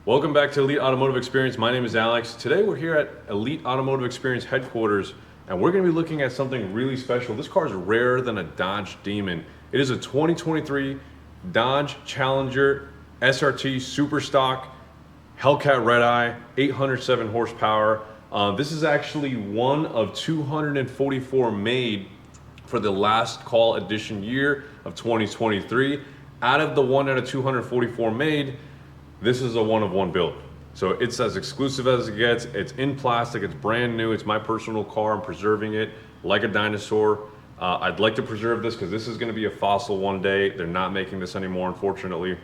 Welcome back to Elite Automotive Experience. My name is Alex. Today we're here at Elite Automotive Experience headquarters and we're going to be looking at something really special. This car is rarer than a Dodge Demon. It is a 2023 Dodge Challenger SRT Superstock Hellcat Red Eye, 807 horsepower. This is actually one of 244 made for the last call edition year of 2023. Out of the 1 out of 244 made, this is a one-of-one build. So it's as exclusive as it gets. It's in plastic, it's brand new. It's my personal car. I'm preserving it like a dinosaur. I'd like to preserve this because this is gonna be a fossil one day. They're not making this anymore, unfortunately.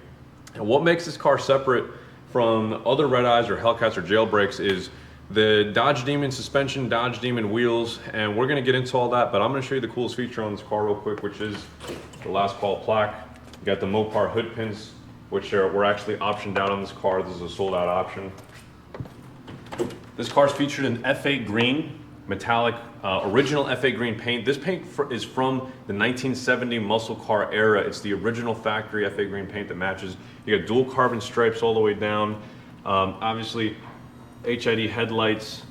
And what makes this car separate from other Red Eyes or Hellcats or jailbreaks is the Dodge Demon suspension, Dodge Demon wheels, and we're gonna get into all that, but I'm gonna show you the coolest feature on this car real quick, which is the last call plaque. You got the Mopar hood pins, which were actually optioned out on this car. This is a sold out option. This car is featured in F8 green, metallic, original F8 green paint. This paint is from the 1970 muscle car era. It's the original factory F8 green paint that matches. You got dual carbon stripes all the way down. Obviously, HID headlights.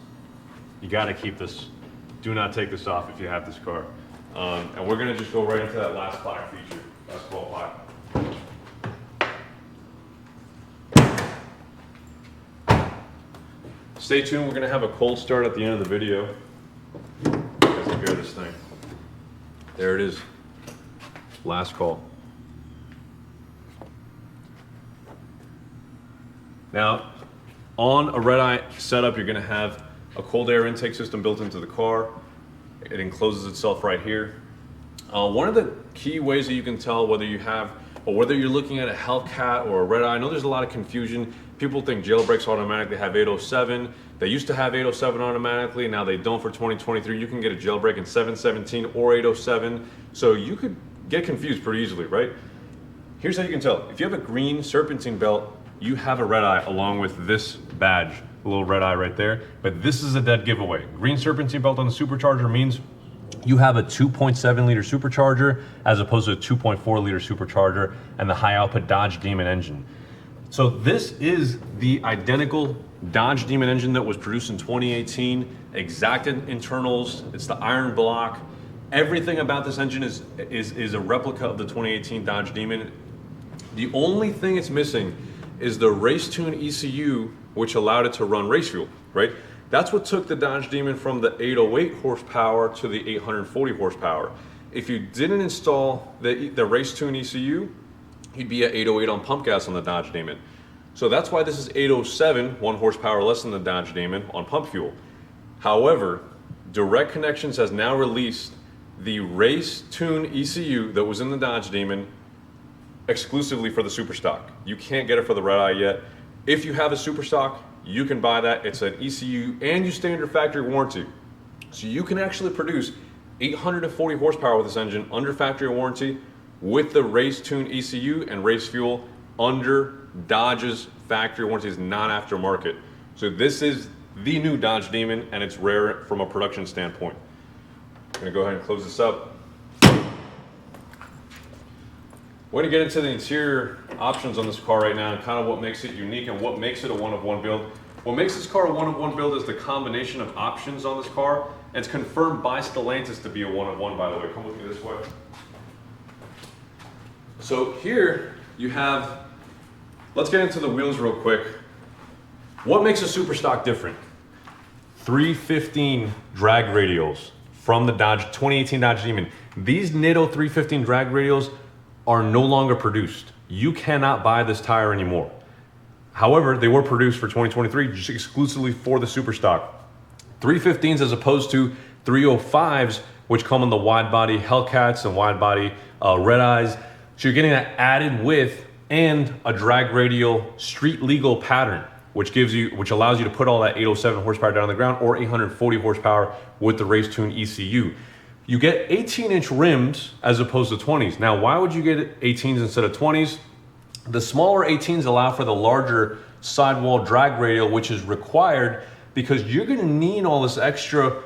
You gotta keep this. Do not take this off if you have this car. And we're gonna just go right into that last plaque feature, last call plaque. Stay tuned, we're gonna have a cold start at the end of the video. You guys can hear this thing. There it is, last call. Now, on a Red Eye setup, you're gonna have a cold air intake system built into the car. It encloses itself right here. One of the key ways that you can tell whether you have, or whether you're looking at a Hellcat or a Red Eye, I know there's a lot of confusion. People think jailbreaks automatically have 807. They used to have 807 automatically, now they don't for 2023. You can get a jailbreak in 717 or 807. So you could get confused pretty easily, right? Here's how you can tell. If you have a green serpentine belt, you have a Red Eye along with this badge, a little Red Eye right there. But this is a dead giveaway. Green serpentine belt on the supercharger means you have a 2.7 liter supercharger as opposed to a 2.4 liter supercharger and the high output Dodge Demon engine. So this is the identical Dodge Demon engine that was produced in 2018, exact internals, it's the iron block. Everything about this engine is a replica of the 2018 Dodge Demon. The only thing it's missing is the race tune ECU, which allowed it to run race fuel, right? That's what took the Dodge Demon from the 808 horsepower to the 840 horsepower. If you didn't install the race tune ECU, you'd be at 808 on pump gas on the Dodge Demon. So that's why this is 807, 1 horsepower less than the Dodge Demon on pump fuel. However, Direct Connections has now released the race tune ECU that was in the Dodge Demon exclusively for the Superstock. You can't get it for the Red Eye yet. If you have a Superstock, you can buy that. It's an ECU and you stay under factory warranty. So you can actually produce 840 horsepower with this engine under factory warranty with the race tune ECU and race fuel under Dodge's factory warranty, is not aftermarket. So this is the new Dodge Demon and it's rare from a production standpoint. I'm gonna go ahead and close this up. We're gonna get into the interior options on this car right now and kind of what makes it unique and what makes it a one-of-one build. What makes this car a one-of-one build is the combination of options on this car. And it's confirmed by Stellantis to be a one-of-one, by the way. Come with me this way. So here you have, let's get into the wheels real quick. What makes a Superstock different? 315 drag radials from the 2018 Dodge Demon. These Nitto 315 drag radials are no longer produced. You cannot buy this tire anymore. However, they were produced for 2023 just exclusively for the Superstock. 315s as opposed to 305s, which come on the wide body Hellcats and wide body Red Eyes. So you're getting that added width and a drag radial street legal pattern, which allows you to put all that 807 horsepower down on the ground or 840 horsepower with the race tune ECU. You get 18-inch rims as opposed to 20s. Now, why would you get 18s instead of 20s? The smaller 18s allow for the larger sidewall drag radial, which is required because you're gonna need all this extra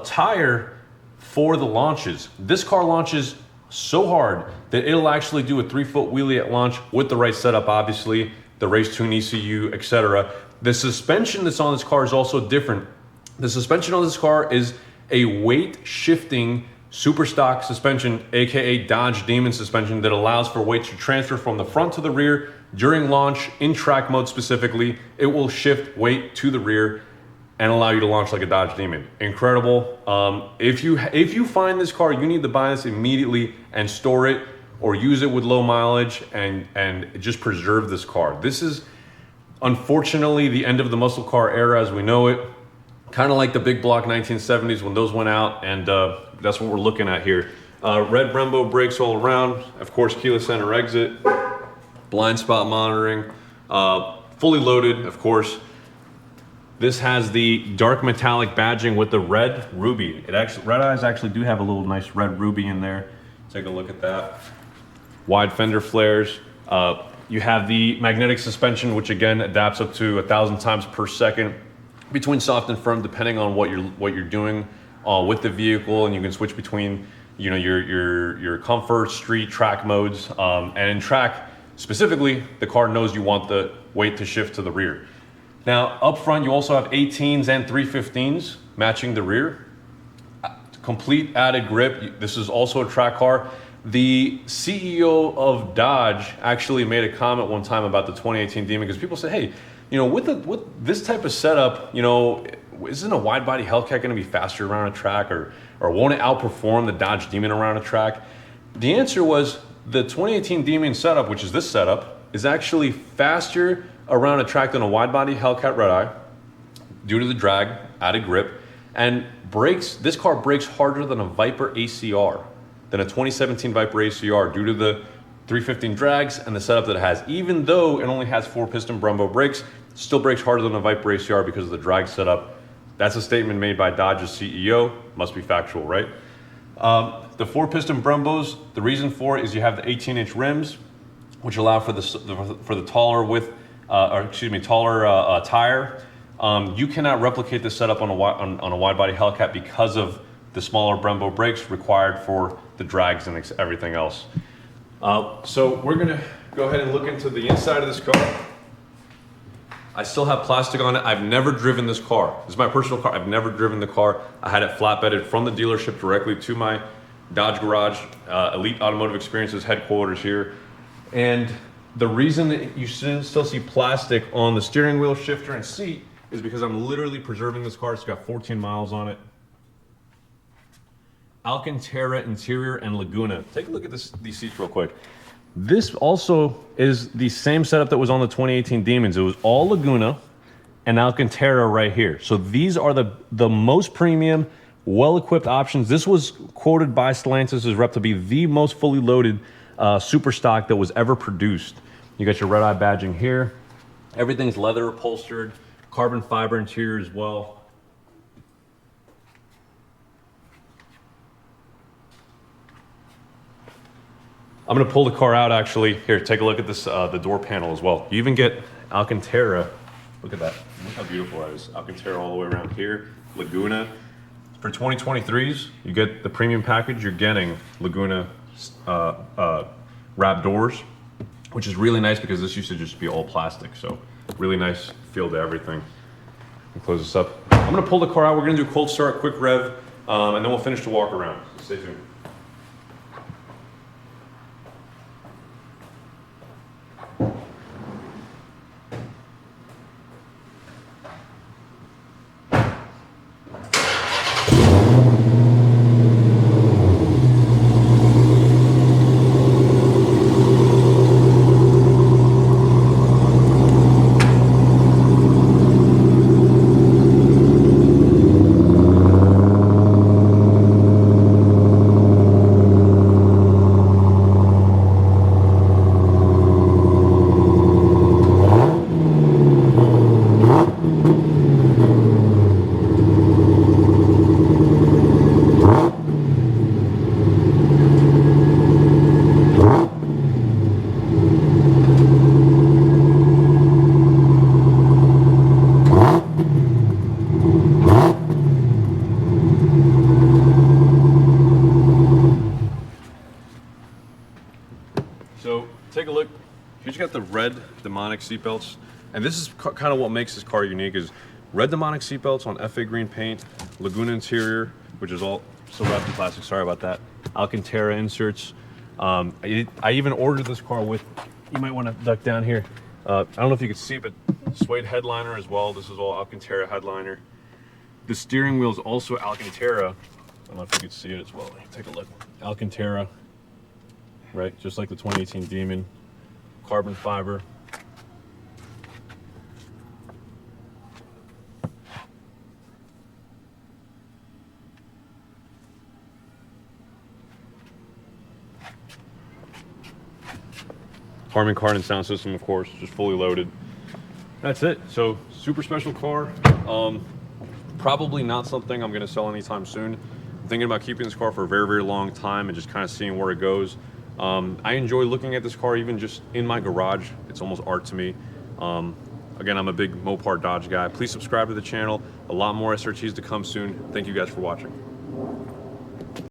tire for the launches. This car launches so hard that it'll actually do a 3-foot wheelie at launch with the right setup, obviously. the race tune ECU, etc. The suspension that's on this car is also different. The suspension on this car is a weight shifting Superstock suspension, aka Dodge Demon suspension, that allows for weight to transfer from the front to the rear during launch. In track mode specifically, it will shift weight to the rear and allow you to launch like a Dodge Demon. Incredible. If you find this car, you need to buy this immediately and store it, or use it with low mileage and just preserve this car. This is unfortunately the end of the muscle car era as we know it. Kind of like the big block 1970s when those went out, and that's what we're looking at here. Red Brembo brakes all around, of course keyless enter exit, blind spot monitoring, fully loaded, of course. This has the dark metallic badging with the red ruby. Red eyes actually do have a little nice red ruby in there. Take a look at that. Wide fender flares. You have the magnetic suspension, which again adapts up to 1,000 times per second between soft and firm, depending on what you're doing with the vehicle, and you can switch between your comfort, street, track modes, and in track specifically, the car knows you want the weight to shift to the rear. Now up front, you also have 18s and 315s matching the rear. Complete added grip. This is also a track car. The CEO of Dodge actually made a comment one time about the 2018 Demon, because people say, hey, with this type of setup, isn't a wide body Hellcat going to be faster around a track, or won't it outperform the Dodge Demon around a track? The answer was the 2018 Demon setup, which is this setup, is actually faster around a track than a wide body Hellcat Red Eye due to the drag, added grip, and brakes. This car brakes harder than a Viper ACR, than a 2017 Viper ACR, due to the 315 drags and the setup that it has. Even though it only has 4-piston Brembo brakes, still brakes harder than a Viper ACR because of the drag setup. That's a statement made by Dodge's CEO. Must be factual, right? The 4-piston Brembos, the reason for it is you have the 18-inch rims, which allow for the taller width, taller tire. You cannot replicate this setup on a wide body Hellcat because of the smaller Brembo brakes required for the drags and everything else. So we're gonna go ahead and look into the inside of this car. I still have plastic on it. I've never driven this car. This is my personal car. I've never driven the car. I had it flatbedded from the dealership directly to my Dodge garage, Elite Automotive Experiences headquarters here. And the reason that you still see plastic on the steering wheel, shifter, and seat is because I'm literally preserving this car. It's got 14 miles on it. Alcantara interior and Laguna. Take a look at these seats real quick. This also is the same setup that was on the 2018 Demons. It was all Laguna and Alcantara right here. So these are the most premium, well-equipped options. This was quoted by Stellantis' rep to be the most fully loaded Superstock that was ever produced. You got your red eye badging here. Everything's leather upholstered, carbon fiber interior as well. I'm gonna pull the car out actually. Here, take a look at this, the door panel as well. You even get Alcantara. Look at that, look how beautiful that is. Alcantara all the way around here. Laguna. For 2023s, you get the premium package, you're getting Laguna wrap doors, which is really nice because this used to just be all plastic. So really nice feel to everything. Close this up. I'm gonna pull the car out. We're gonna do a cold start, quick rev, and then we'll finish the walk around. So stay tuned. demonic seatbelts. And this is kind of what makes this car unique, is red demonic seatbelts on FA green paint, Laguna interior, which is all still wrapped in plastic, sorry about that. Alcantara inserts. I even ordered this car with, you might want to duck down here. I don't know if you can see, but suede headliner as well. This is all Alcantara headliner. The steering wheel is also Alcantara. I don't know if you can see it as well. Take a look. Alcantara, right? Just like the 2018 Demon. Carbon fiber. Harman Kardon sound system, of course, just fully loaded. That's it. So super special car. Probably not something I'm gonna sell anytime soon. I'm thinking about keeping this car for a very, very long time and just kind of seeing where it goes. I enjoy looking at this car even just in my garage. It's almost art to me. Again, I'm a big Mopar Dodge guy. Please subscribe to the channel. A lot more SRTs to come soon. Thank you guys for watching.